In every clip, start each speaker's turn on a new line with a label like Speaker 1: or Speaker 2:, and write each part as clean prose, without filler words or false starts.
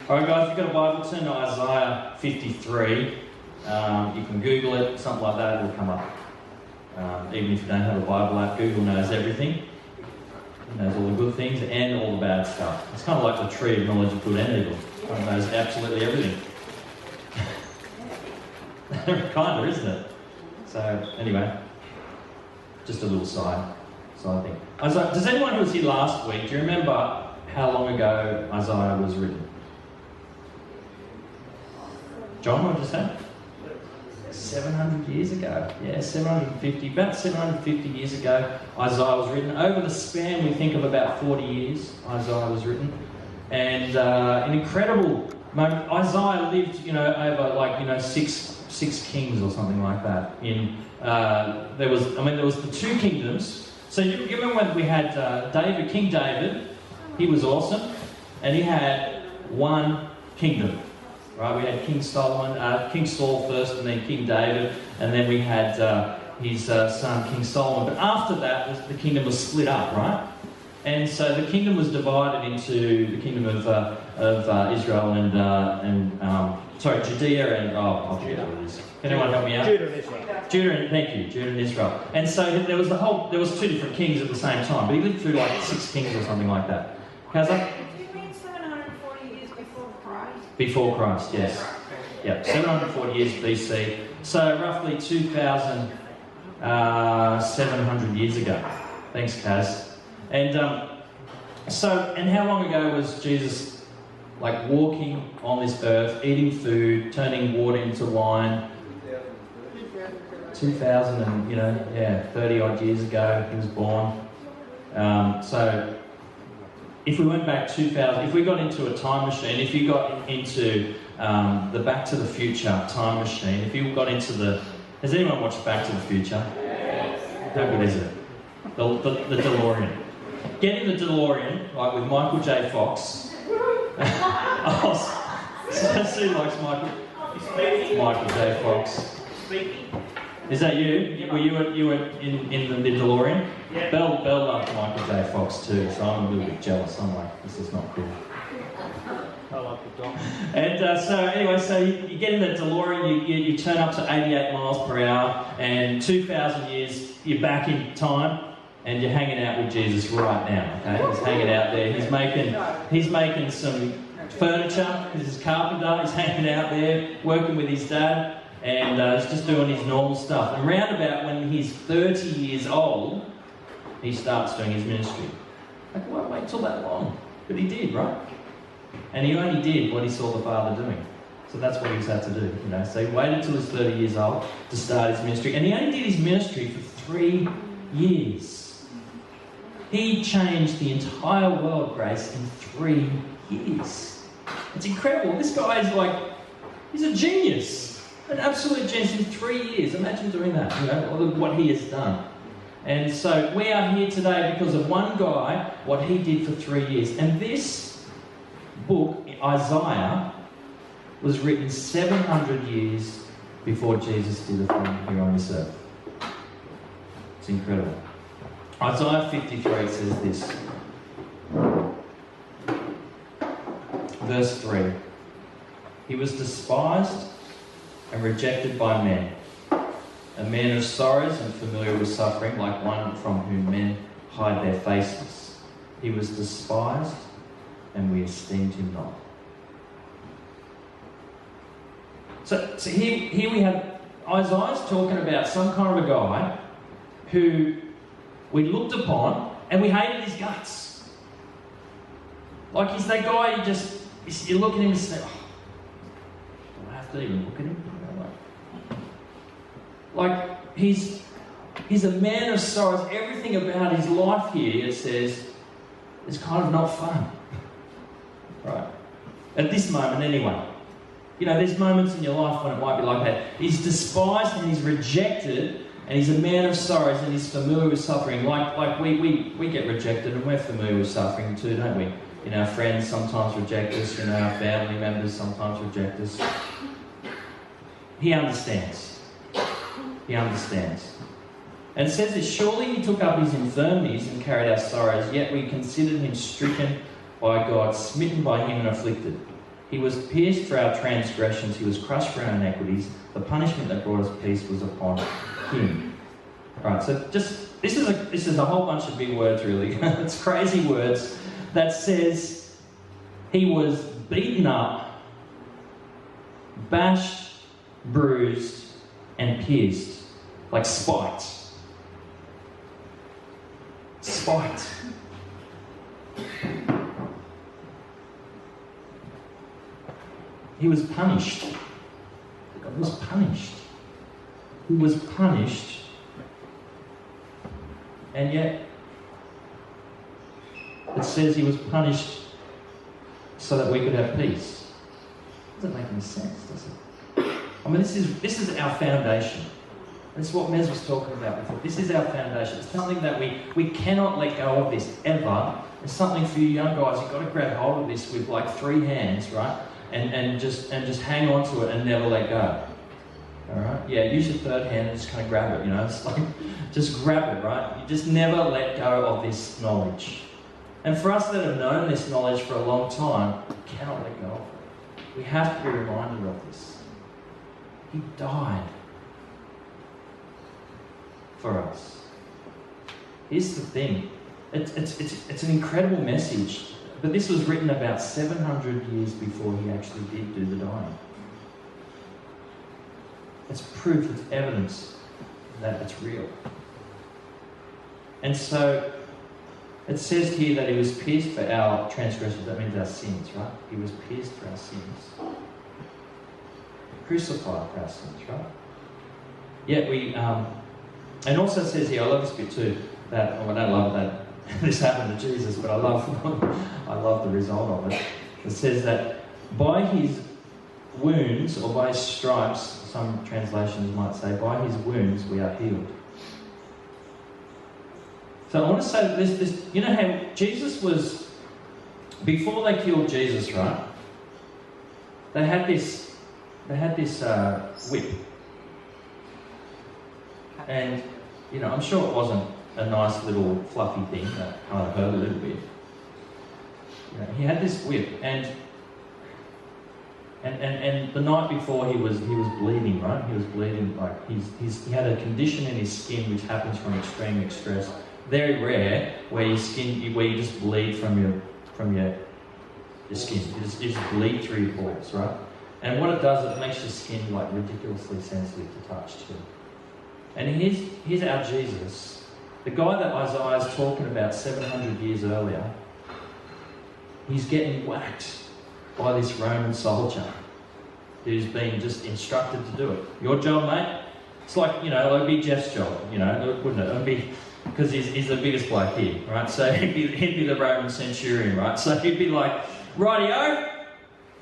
Speaker 1: Alright guys, if you've got a Bible, turn to Isaiah 53. You can Google it, something like that, it'll come up. Even if you don't have a Bible app, Google knows everything. It knows all the good things and all the bad stuff. It's kind of like the tree of knowledge of good and evil. It knows absolutely everything. Kind of, isn't it? So, anyway, just a little side thing. Does anyone who was here last week, do you remember how long ago Isaiah was written? John, what did you say? 700 years ago. Yeah, 750, about 750 years ago, Isaiah was written. Over the span, we think of about 40 years, Isaiah was written. And an incredible moment. Isaiah lived, over six kings or something like that. There was the two kingdoms. So you remember when we had David, King David, he was awesome, and he had one kingdom. Right, we had King Solomon, King Saul first, and then King David, and then we had his son King Solomon. But after that, the kingdom was split up, right? And so the kingdom was divided into the kingdom of Israel and Judea and I'll forget what it is. Can anyone help me out?
Speaker 2: Judah and Israel.
Speaker 1: Thank you, Judah and Israel. And so there was two different kings at the same time, but he lived through like 6 kings or something like that. How's that? Before Christ, yes. Yep, 740 years BC. So roughly 2,700 years ago. Thanks, Kaz. And and how long ago was Jesus walking on this earth, eating food, turning water into wine? 30 odd years ago he was born. So if we went back 2,000, if we got into a time machine, if you got into the Back to the Future time machine, if you got into has anyone watched Back to the Future? Yes. How good is it? The DeLorean. Get in the DeLorean, with Michael J. Fox. Sue likes Michael J. Fox. Is that you? Were you were in the DeLorean? Yeah. Belle loved Michael J. Fox too, so I'm a little bit jealous. I'm like, this is not cool.
Speaker 2: I like the dog.
Speaker 1: And so you get in the DeLorean, you turn up to 88 miles per hour, and 2,000 years you're back in time, and you're hanging out with Jesus right now. Okay, he's hanging out there. He's making some furniture. He's a carpenter. He's hanging out there, working with his dad. And he's just doing his normal stuff. And round about when he's 30 years old, he starts doing his ministry. Why wait till that long? But he did, right? And he only did what he saw the Father doing. So that's what he's had to do, So he waited till he's 30 years old to start his ministry. And he only did his ministry for 3 years. He changed the entire world, Grace, in 3 years. It's incredible. This guy is he's a genius. An absolute genius in 3 years. Imagine doing that, what he has done. And so we are here today because of one guy, what he did for 3 years. And this book, Isaiah, was written 700 years before Jesus did a thing here on this earth. It's incredible. Isaiah 53 says this. Verse 3. He was despised and rejected by men, a man of sorrows and familiar with suffering, like one from whom men hide their faces. He was despised, and we esteemed him not. So here we have Isaiah's talking about some kind of a guy who we looked upon and we hated his guts. He's that guy you look at him and say, do I have to even look at him? He's a man of sorrows. Everything about his life here, it says, is kind of not fun. Right? At this moment, anyway. There's moments in your life when it might be like that. He's despised and he's rejected, and he's a man of sorrows and he's familiar with suffering. We get rejected and we're familiar with suffering too, don't we? Our friends sometimes reject us, our family members sometimes reject us. He understands. He understands. And it says this, surely he took up his infirmities and carried our sorrows, yet we considered him stricken by God, smitten by him and afflicted. He was pierced for our transgressions. He was crushed for our iniquities. The punishment that brought us peace was upon him. Right, so just this is a whole bunch of big words, really. It's crazy words that says he was beaten up, bashed, bruised, and pierced, like spiked. Spiked. He was punished. God was punished. He was punished. And yet, it says he was punished so that we could have peace. Doesn't make any sense, does it? I mean, this is our foundation. This is what Mez was talking about before. This is our foundation. It's something that we cannot let go of this ever. It's something for you young guys, you've got to grab hold of this with like 3 hands, right? And just hang on to it and never let go. Alright? Yeah, use your 3rd hand and just kind of grab it, you know. It's like, just grab it, right? You just never let go of this knowledge. And for us that have known this knowledge for a long time, we cannot let go of it. We have to be reminded of this. He died for us. Here's the thing. It's an incredible message. But this was written about 700 years before he actually did do the dying. It's proof, it's evidence that it's real. And so, it says here that he was pierced for our transgressions. That means our sins, right? He was pierced for our sins. Crucified for our sins, right? Yet we, and also it says here, I love this bit too, that, I don't love that this happened to Jesus, but I love the result of it. It says that by his wounds, or by his stripes, some translations might say, by his wounds we are healed. So I want to say that this, you know how Jesus was, before they killed Jesus, right? They had this whip. And, you know, I'm sure it wasn't a nice little fluffy thing that kind of hurt a little bit. You know, he had this whip, and the night before he was bleeding, right? He was bleeding, like he had a condition in his skin which happens from extreme stress. Very rare, where you just bleed from your skin. You just bleed through your pores, right? And what it does, it makes your skin like ridiculously sensitive to touch too. And here's our Jesus. The guy that Isaiah is talking about 700 years earlier, he's getting whacked by this Roman soldier who's been just instructed to do it. Your job, mate? It's like, you know, it'd be Jeff's job, you know, wouldn't it? It'd be, because he's the biggest bloke here, right? So he'd be the Roman centurion, right? So he'd be like, rightio,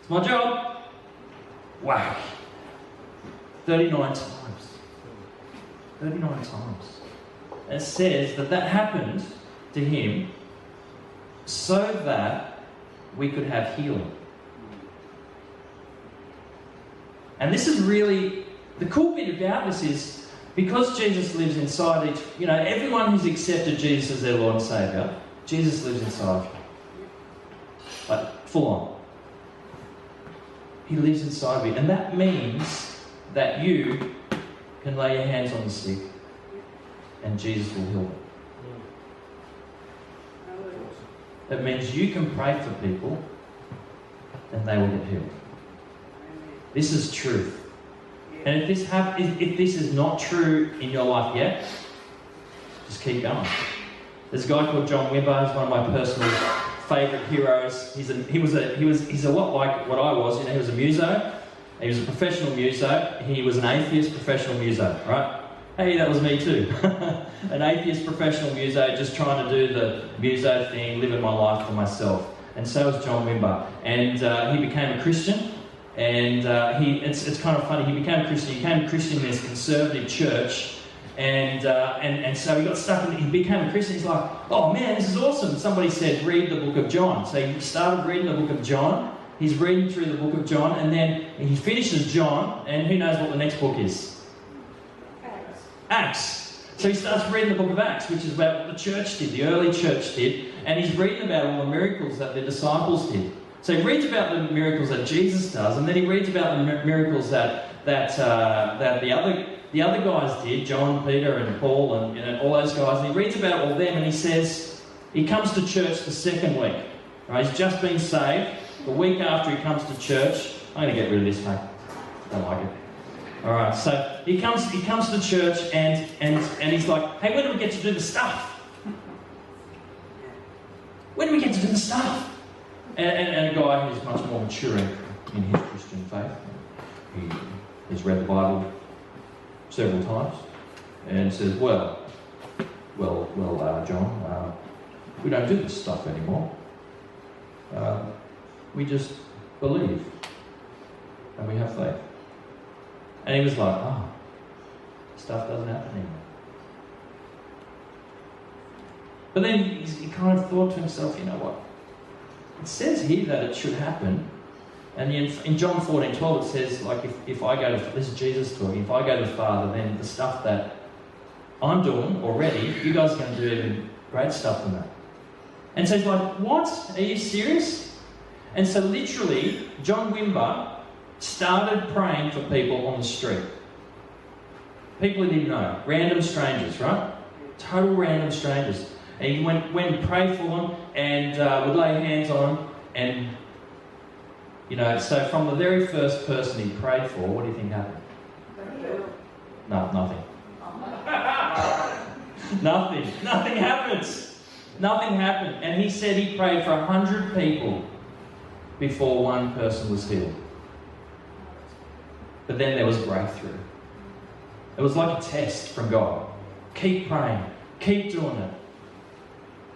Speaker 1: it's my job. Whack. 39 times. 39 times. And it says that happened to him so that we could have healing. And this is really, the cool bit about this is, because Jesus lives inside each, you know, everyone who's accepted Jesus as their Lord and Saviour, Jesus lives inside of you. Like, full on. He lives inside of you. And that means that you can lay your hands on the sick and Jesus will heal them. It means you can pray for people and they will get healed. This is truth. And if this is not true in your life yet, just keep going. There's a guy called John Wimber, who's one of my personal favourite heroes. He's a lot like what I was. You know, he was a muso. He was a professional muso. He was an atheist professional muso, right? Hey, that was me too. An atheist professional muso, just trying to do the muso thing, living my life for myself. And so was John Wimber. And he became a Christian. And it's kind of funny. He became a Christian. He became a Christian in this conservative church. And so he got stuck in, he became a Christian. He's like, oh man, this is awesome. Somebody said, read the book of John. So he started reading the book of John. He's reading through the book of John, and then he finishes John, and who knows what the next book is? Acts. So he starts reading the book of Acts, which is about what the church did, the early church did, and he's reading about all the miracles that the disciples did. So he reads about the miracles that Jesus does, and then he reads about the miracles that the other guys did, John, Peter, and Paul, and all those guys. And he reads about all them, and he says he comes to church the second week. Right? He's just been saved. The week after he comes to church, I'm going to get rid of this, mate. Don't like it. All right. So he comes to church, and he's like, "Hey, when do we get to do the stuff? When do we get to do the stuff?" And a guy who's much more mature in his Christian faith, he has read the Bible several times, and says, well, John, we don't do this stuff anymore. We just believe, and we have faith. And he was like, oh, stuff doesn't happen anymore. But then he kind of thought to himself, you know what? It says here that it should happen. And in John 14:12 it says, like, if I go to, this is Jesus talking, if I go to the Father, then the stuff that I'm doing already, you guys are going to do even great stuff than that. And so he's like, what? Are you serious? And so literally, John Wimber started praying for people on the street. People he didn't know. Random strangers, right? Total random strangers. And he went and prayed for them and would lay hands on them. And, you know, so from the very first person he prayed for, what do you think happened? No, nothing. Nothing happens. Nothing happened. And he said he prayed for 100 people before one person was healed. But then there was breakthrough. It was like a test from God. Keep praying. Keep doing it.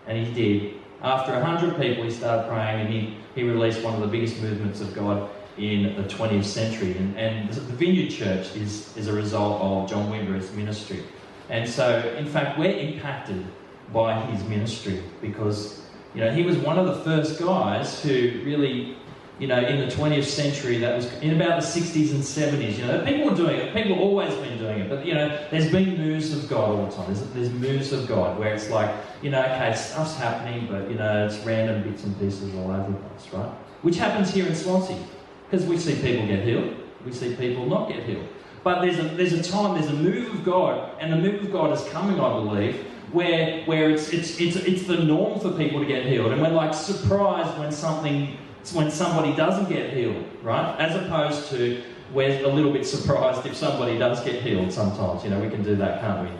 Speaker 1: And he did. After 100 people, he started praying, and he released one of the biggest movements of God in the 20th century. And the Vineyard Church is a result of John Wimber's ministry. And so, in fact, we're impacted by his ministry because, you know, he was one of the first guys who really, you know, in the 20th century, that was in about the 60s and 70s, you know, people were doing it. People have always been doing it. But, you know, there's been moves of God all the time. There's moves of God where it's like, you know, okay, stuff's happening, but, you know, it's random bits and pieces all over the place, right? Which happens here in Swansea. Because we see people get healed. We see people not get healed. But there's a move of God, and the move of God is coming, I believe, where it's the norm for people to get healed. And we're like surprised when somebody doesn't get healed, right? As opposed to we're a little bit surprised if somebody does get healed sometimes. You know, we can do that, can't we?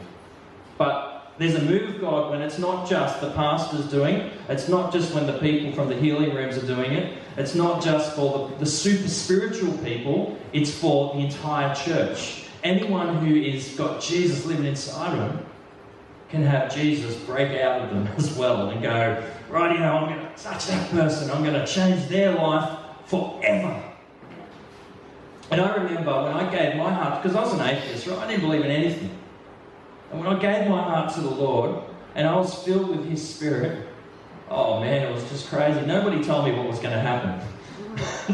Speaker 1: But there's a move of God when it's not just the pastors doing it. It's not just when the people from the healing rooms are doing it. It's not just for the super spiritual people. It's for the entire church. Anyone who is got Jesus living inside of them can have Jesus break out of them as well and go, right, you know, I'm going to touch that person. I'm going to change their life forever. And I remember when I gave my heart, because I was an atheist, right? I didn't believe in anything. And when I gave my heart to the Lord and I was filled with His Spirit, oh man, it was just crazy. Nobody told me what was going to happen.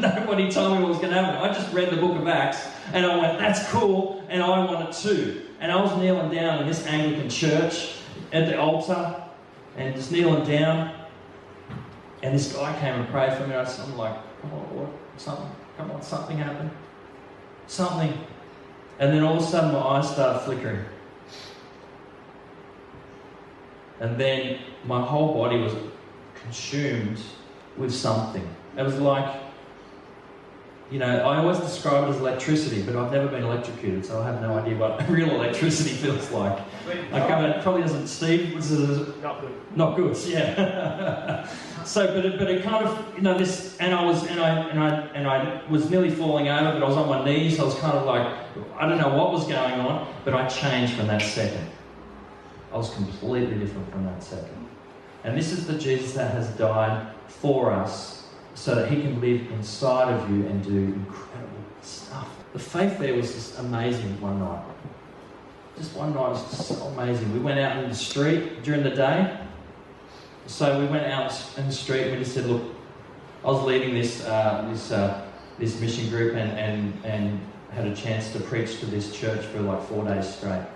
Speaker 1: Nobody told me what was going to happen. I just read the book of Acts and I went, that's cool, and I want it too. And I was kneeling down in this Anglican church at the altar and just kneeling down. And this guy came and prayed for me. I'm like, come on, Lord, something happened. Something. And then all of a sudden my eyes started flickering. And then my whole body was consumed with something. It was like, you know, I always describe it as electricity, but I've never been electrocuted, so I have no idea what real electricity feels like. It probably doesn't, Steve?
Speaker 2: Not good.
Speaker 1: Not good, yeah. So, but it kind of, you know, this, and I was nearly falling over, but I was on my knees. I was kind of like, I don't know what was going on, but I changed from that second. I was completely different from that second. And this is the Jesus that has died for us so that He can live inside of you and do incredible stuff. The faith there was just amazing one night. Just one night was just so amazing. We went out in the street during the day. So we went out in the street and we just said, look, I was leading this mission group and had a chance to preach to this church for like 4 days straight.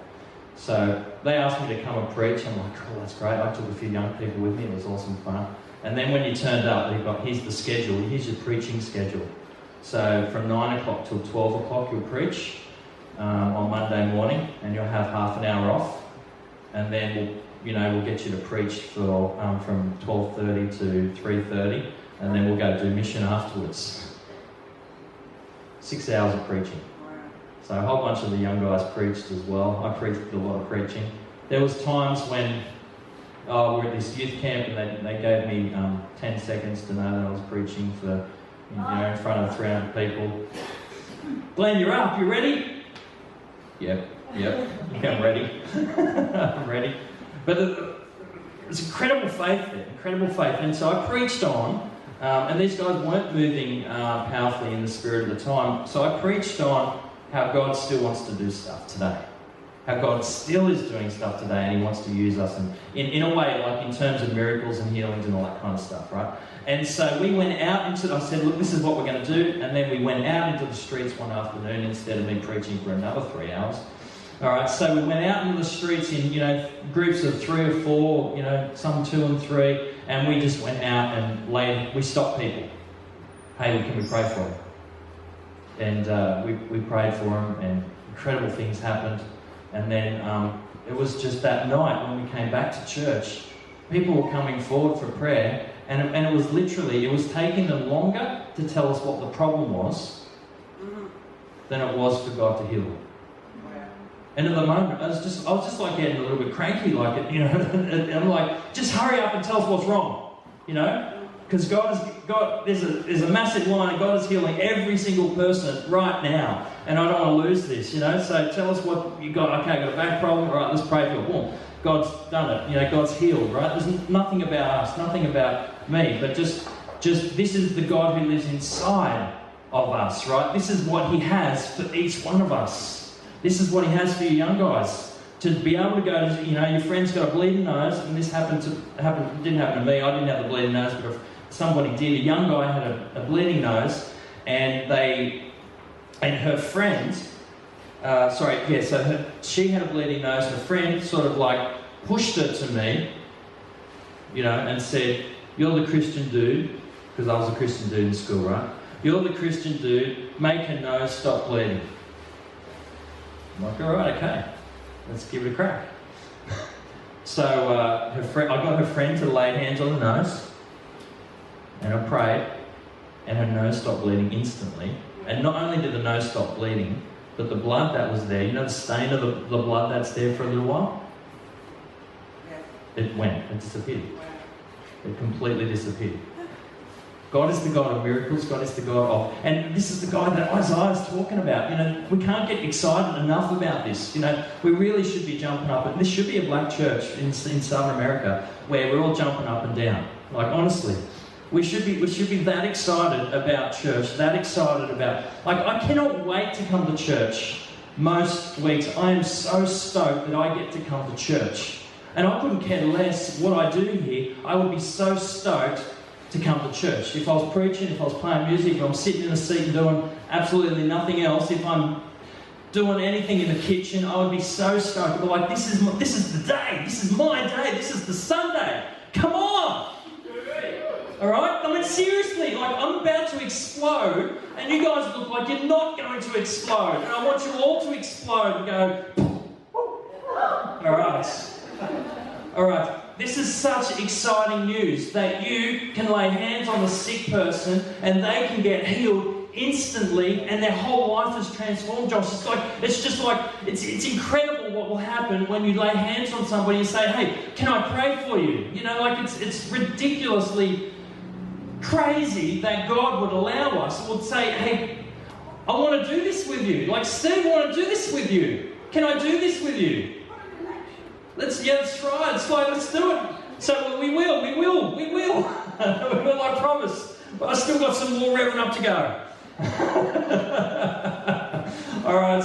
Speaker 1: So they asked me to come and preach. I'm like, cool, that's great. I took a few young people with me. It was awesome fun. And then when you turned up, here's the schedule, here's your preaching schedule. So from 9 o'clock till 12 o'clock you'll preach on Monday morning, and you'll have half an hour off. And then we'll get you to preach for from 12:30 to 3:30, and then we'll go do mission afterwards. 6 hours of preaching. So a whole bunch of the young guys preached as well. I preached a lot of preaching. There was times when we were at this youth camp, and they gave me 10 seconds to know that I was preaching for, in front of 300 people. Glenn, you're up. You ready? Yep. I'm ready. I'm ready. But there's incredible faith there, incredible faith. And so I preached on, and these guys weren't moving powerfully in the spirit at the time. So I preached on how God still wants to do stuff today. How God still is doing stuff today, and He wants to use us in a way, like in terms of miracles and healings and all that kind of stuff, right? And so we went out into, I said, look, this is what we're going to do. And then we went out into the streets one afternoon instead of me preaching for another 3 hours. All right, so we went out into the streets in, groups of 3 or 4, some 2 and 3, and we just went out and we stopped people. Hey, can we pray for them? And we prayed for them, and incredible things happened. And then it was just that night when we came back to church, people were coming forward for prayer, and it was literally, it was taking them longer to tell us what the problem was than it was for God to heal them. And at the moment, I was just like getting a little bit cranky, like it, and I'm like, just hurry up and tell us what's wrong, because there's a massive line, and God is healing every single person right now, and I don't want to lose this, So tell us what you got. Okay, I've got a back problem. All right, let's pray for it. Boom, God's done it. God's healed. Right? There's nothing about us, nothing about me, but just this is the God who lives inside of us. Right? This is what He has for each one of us. This is what He has for you young guys. To be able to go to, your friend's got a bleeding nose, and this didn't happen to me. I didn't have the bleeding nose, but somebody did. A young guy had a bleeding nose, and her friend, she had a bleeding nose. Her friend sort of like pushed her to me, and said, "You're the Christian dude," because I was a Christian dude in school, right? "You're the Christian dude. Make her nose stop bleeding." I'm like, all right, okay, let's give it a crack. So I got her friend to lay hands on the nose, and I prayed, and her nose stopped bleeding instantly. And not only did the nose stop bleeding, but the blood that was there, the stain of the blood that's there for a little while, it disappeared. It completely disappeared. God is the God of miracles. God is the God of... And this is the God that Isaiah's talking about. We can't get excited enough about this. We really should be jumping up. And this should be a black church in Southern America where we're all jumping up and down. Like, honestly. We should be that excited about church, that excited about... Like, I cannot wait to come to church most weeks. I am so stoked that I get to come to church. And I couldn't care less what I do here. I would be so stoked to come to church. If I was preaching, if I was playing music, if I'm sitting in a seat and doing absolutely nothing else, if I'm doing anything in the kitchen, I would be so stoked. I'd be like, this is the day. This is my day. This is the Sunday. Come on! Alright? I mean, seriously, like, I'm about to explode, and you guys look like you're not going to explode. And I want you all to explode and go... Alright. This is such exciting news that you can lay hands on a sick person and they can get healed instantly and their whole life is transformed, Josh. It's incredible what will happen when you lay hands on somebody and say, hey, can I pray for you? It's ridiculously crazy that God would allow us, would say, hey, I want to do this with you. Like, Steve, I want to do this with you. Can I do this with you? Let's try it. Let's do it. So we will. We will, I promise. But I still got some more revving up to go. All right,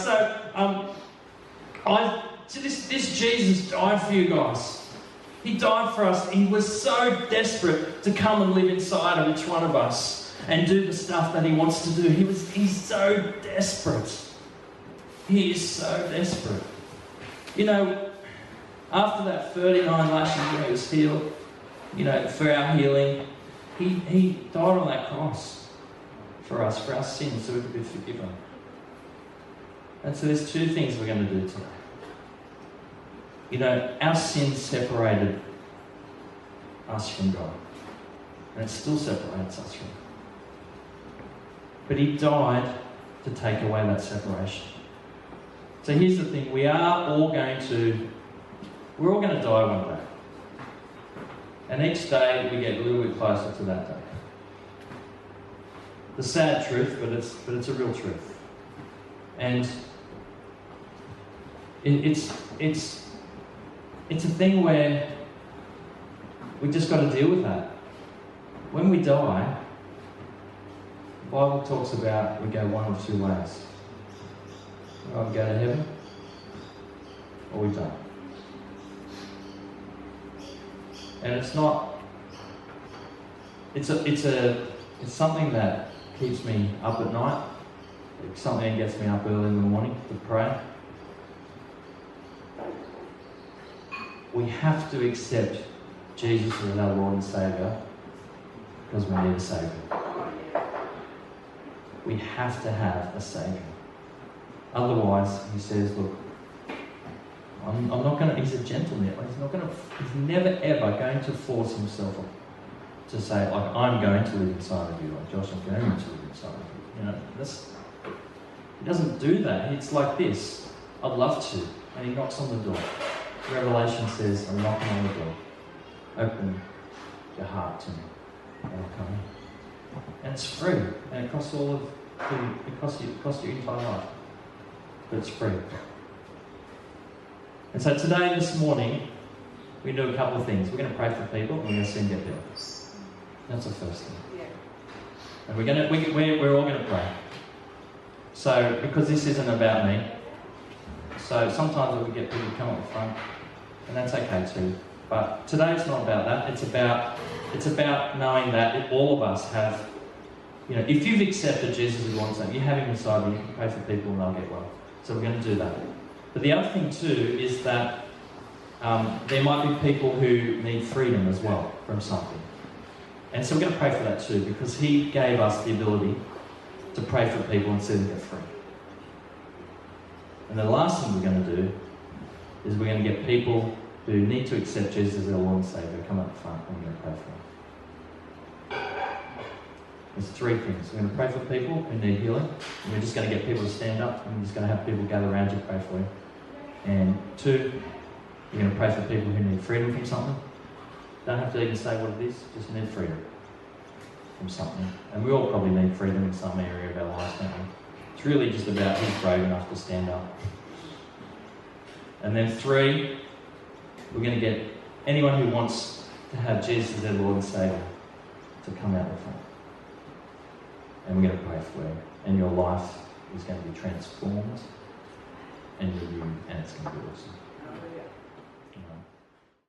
Speaker 1: so this Jesus died for you guys. He died for us. He was so desperate to come and live inside of each one of us and do the stuff that He wants to do. He's so desperate. He is so desperate. After that 39 lashes when He was healed, for our healing. He died on that cross for us, for our sins, so we could be forgiven. And so there's two things we're going to do today. Our sins separated us from God. And it still separates us from Him. But He died to take away that separation. So here's the thing, we're all going to die one day. And each day we get a little bit closer to that day. The sad truth, but it's a real truth. And it's a thing where we just got to deal with that. When we die, the Bible talks about we go one of two ways. We either go to heaven or we don't. And it's something that keeps me up at night. It's something that gets me up early in the morning to pray. We have to accept Jesus as our Lord and Saviour because we need a Saviour. We have to have a Saviour. Otherwise, He says, look, I'm not going to, He's a gentleman. He's never ever going to force Himself to say, like, I'm going to live inside of you, like, Josh, I'm going to live inside of you. He doesn't do that. It's like this. I'd love to. And He knocks on the door. Revelation says, I'm knocking on the door. Open your heart to me. And I'll come in. And it's free. And it costs it costs your entire life. But it's free. And so today, this morning, we're going to do a couple of things. We're going to pray for people and we're going to sing get healed. That's the first thing. Yeah. And we're all going to pray. So, because this isn't about me, so sometimes we get people to come up front, and that's okay too. But today it's not about that. It's about knowing that all of us have, if you've accepted Jesus as Lord and Savior, you have Him inside you, you can pray for people and they'll get well. So we're going to do that. But the other thing too is that there might be people who need freedom as well from something. And so we're going to pray for that too, because He gave us the ability to pray for people and see them get free. And the last thing we're going to do is we're going to get people who need to accept Jesus as their Lord and Saviour come up front and we're going to pray for them. There's three things. We're going to pray for people who need healing. And we're just going to get people to stand up and we're just going to have people gather around you to pray for you. And two, we're going to pray for people who need freedom from something. Don't have to even say what it is, just need freedom from something. And we all probably need freedom in some area of our lives, don't we? It's really just about who's brave enough to stand up. And then three, we're going to get anyone who wants to have Jesus as their Lord and Saviour to come out the front. And we're going to pray for you. And your life is going to be transformed and renewed, and it's going to be awesome.